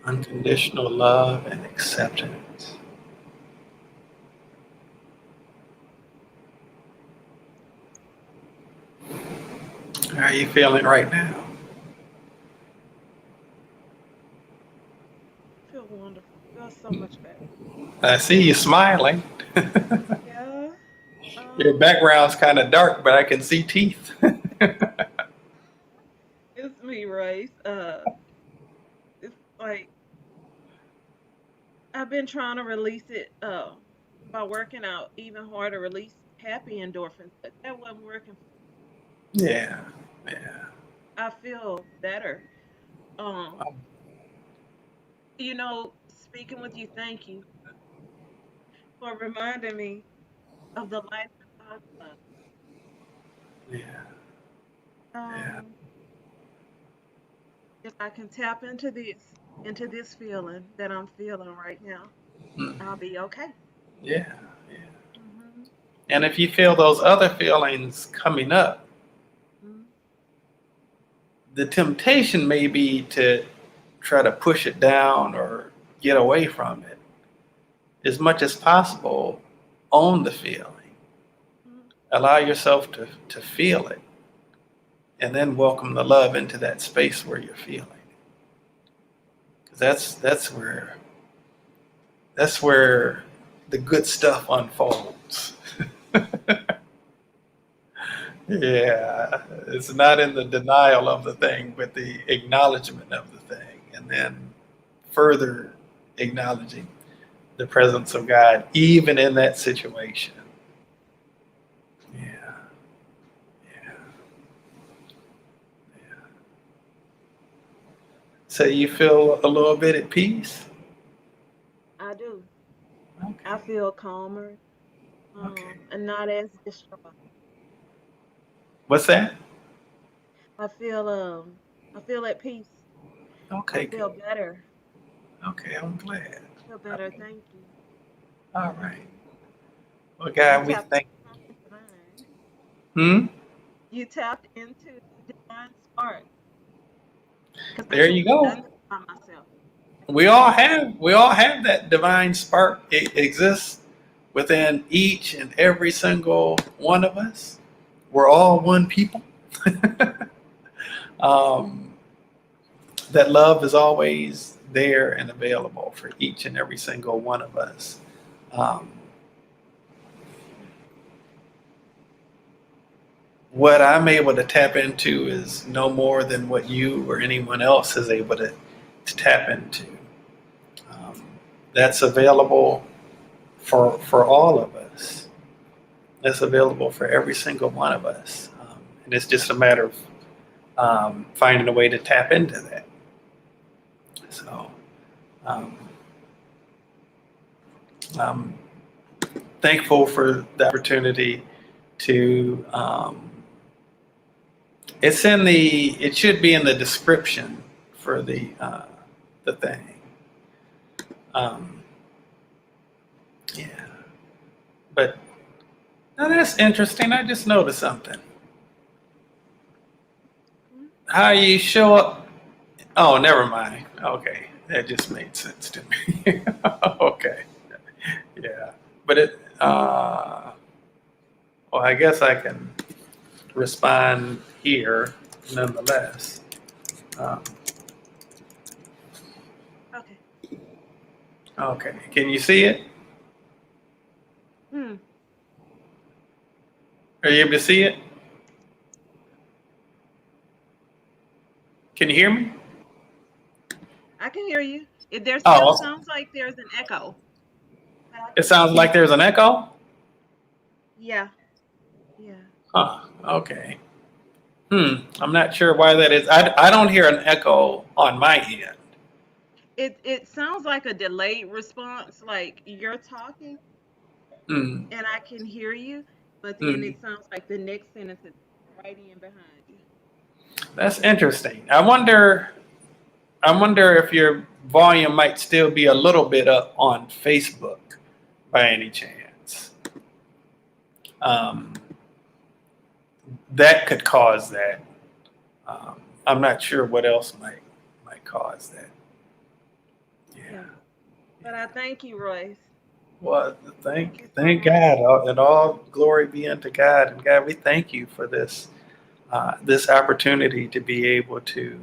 unconditional love and acceptance. How are you feeling right now? I feel wonderful. I feel so much better. I see you smiling. Yeah. Your Um, background's kind of dark, but I can see teeth. it's me, Royce. It's like I've been trying to release it by working out even harder, release happy endorphins, but that wasn't working. Yeah, yeah. I feel better. Um, speaking with you, thank you for reminding me of the life that God loves. Yeah, yeah. Um, if I can tap into this feeling that I'm feeling right now, I'll Mhm. be okay. Yeah, yeah. Hmm. And if you feel those other feelings coming up, Hmm. the temptation may be to try to push it down or get away from it. As much as possible, own the feeling. Hmm. Allow yourself to feel it, and then welcome the love into that space where you're feeling. Because that's where the good stuff unfolds. Yeah, it's not in the denial of the thing, but the acknowledgement of the thing, and then further acknowledging the presence of God, even in that situation. Yeah, yeah, yeah. So you feel a little bit at peace? I do. I Okay, feel calmer, okay. and not as distraught. What's that? I feel I feel at peace. I Okay, good. feel better. Okay, I'm glad. I feel better. Thank you. All right. Well, You God, we tapped thank. into something divine. Hmm. You tapped into the divine spark because I There couldn't you have done go. this by myself. We all have that divine spark. It exists within each and every single one of us. We're all one people. um, that love is always there and available for each and every single one of us. Um, what I'm able to tap into is no more than what you or anyone else is able to tap into. Um, that's available for all of us. That's available for every single one of us. And it's just a matter of finding a way to tap into that. So um, I'm thankful for the opportunity to. It should be in the description for the thing. Um, yeah, but now that's interesting. I just noticed something. Mhm. How you show up. Oh, never mind. Okay, that just made sense to me. Okay, yeah, but well, I guess I can respond here nonetheless. Um, Okay. okay, can you see it? Hmm. Are you able to see it? Can you hear me? I can hear you. There still Oh, sounds like there's an echo, but I it can hear sounds you. like there's an echo. Yeah. Yeah. Huh. Okay. I'm not sure why that is. I don't hear an echo on my end. It sounds like a delayed response, like you're talking Hmm. and I can hear you, but then Hmm. it sounds like the next sentence is right in behind you. That's interesting. I wonder if your volume might still be a little bit up on Facebook by any chance. Um, that could cause that. I'm not sure what else might cause that. Yeah, Yeah. But I yeah. thank you, Royce. Well, Thank you so thank much. God, and all glory be unto God. And God, we thank you for this this opportunity to be able to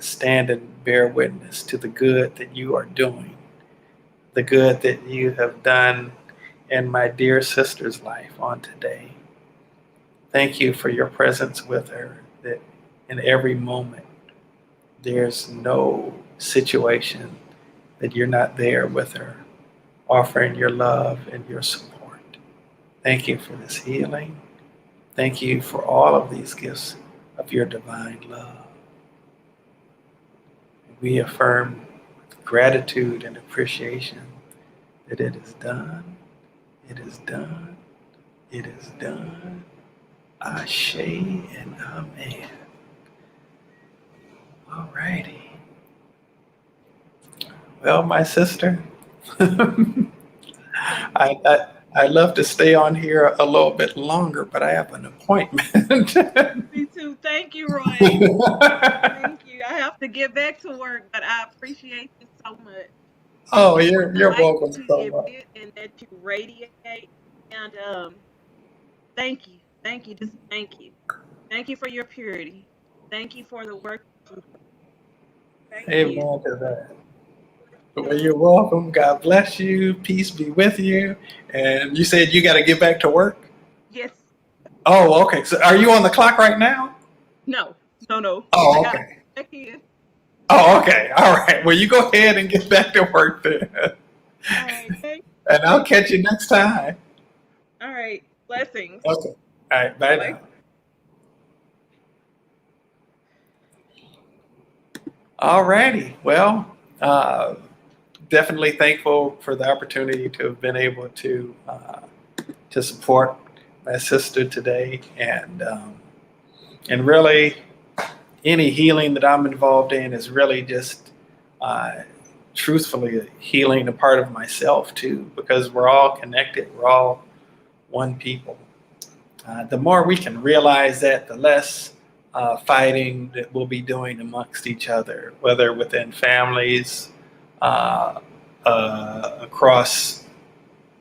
stand and bear witness to the good that you are doing, the good that you have done in my dear sister's life on today. Thank you for your presence with her, that in every moment, there's no situation that you're not there with her, offering your love and your support. Thank you for this healing. Thank you for all of these gifts of your divine love. We affirm gratitude and appreciation that it is done, it is done, it is done. Ashe and Amen. All righty. Well, my sister, I'd love to stay on here a little bit longer, but I have an appointment. Me too. Thank you, Roy. Thank you. I have to get back to work, but I appreciate you so much. Oh, you're The light welcome that you so much. emit and that you radiate. And thank you. Thank you. Just thank you. Thank you for your purity. Thank you for the work that you do. Thank you. Amen to that. Well, you're welcome. God bless you. Peace be with you. And you said you got to get back to work? Yes. Oh, okay. So are you on the clock right now? No. No. Oh, I gotta okay. get back in. Oh, okay. All right. Well, you go ahead and get back to work then. All right. And I'll catch you next time. All right. Blessings. Okay. All right. Bye Bye. now. All righty. Well, definitely thankful for the opportunity to have been able to support my sister today, and really any healing that I'm involved in is really just truthfully healing a part of myself too, because we're all connected. We're all one people. The more we can realize that, the less fighting that we'll be doing amongst each other, whether within families, across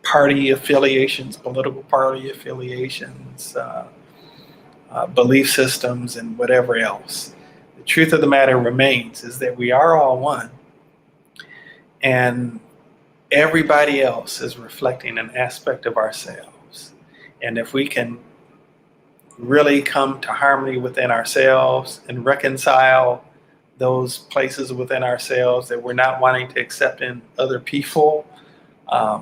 party affiliations, political party affiliations, belief systems, and whatever else. The truth of the matter remains is that we are all one, and everybody else is reflecting an aspect of ourselves. And if we can really come to harmony within ourselves and reconcile those places within ourselves that we're not wanting to accept in other people, a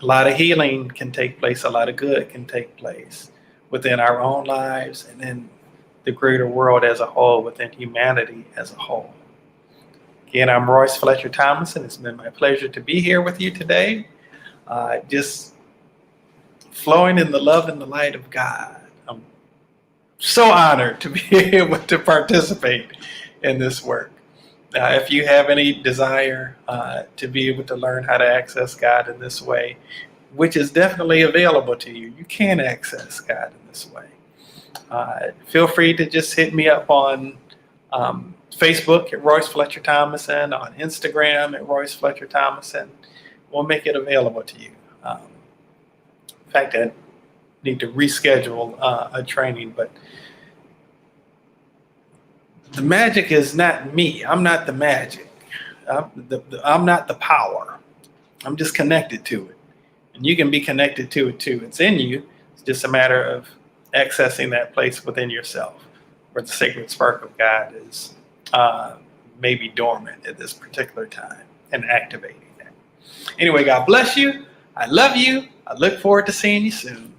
lot of healing can take place, a lot of good can take place within our own lives and in the greater world as a whole, within humanity as a whole. Again, I'm Royce Fletcher Thomason. It's been my pleasure to be here with you today. Just flowing in the love and the light of God. I'm so honored to be able to participate in this work. If you have any desire to be able to learn how to access God in this way, which is definitely available to you, you can access God in this way. Feel free to just hit me up on Facebook at Royce Fletcher Thomason, on Instagram at Royce Fletcher Thomason. We'll make it available to you. In fact, I need to reschedule a training, but the magic is not me. I'm not the magic. I'm not the power. I'm just connected to it. And you can be connected to it too. It's in you. It's just a matter of accessing that place within yourself where the sacred spark of God is maybe dormant at this particular time, and activating that. Anyway, God bless you. I love you. I look forward to seeing you soon.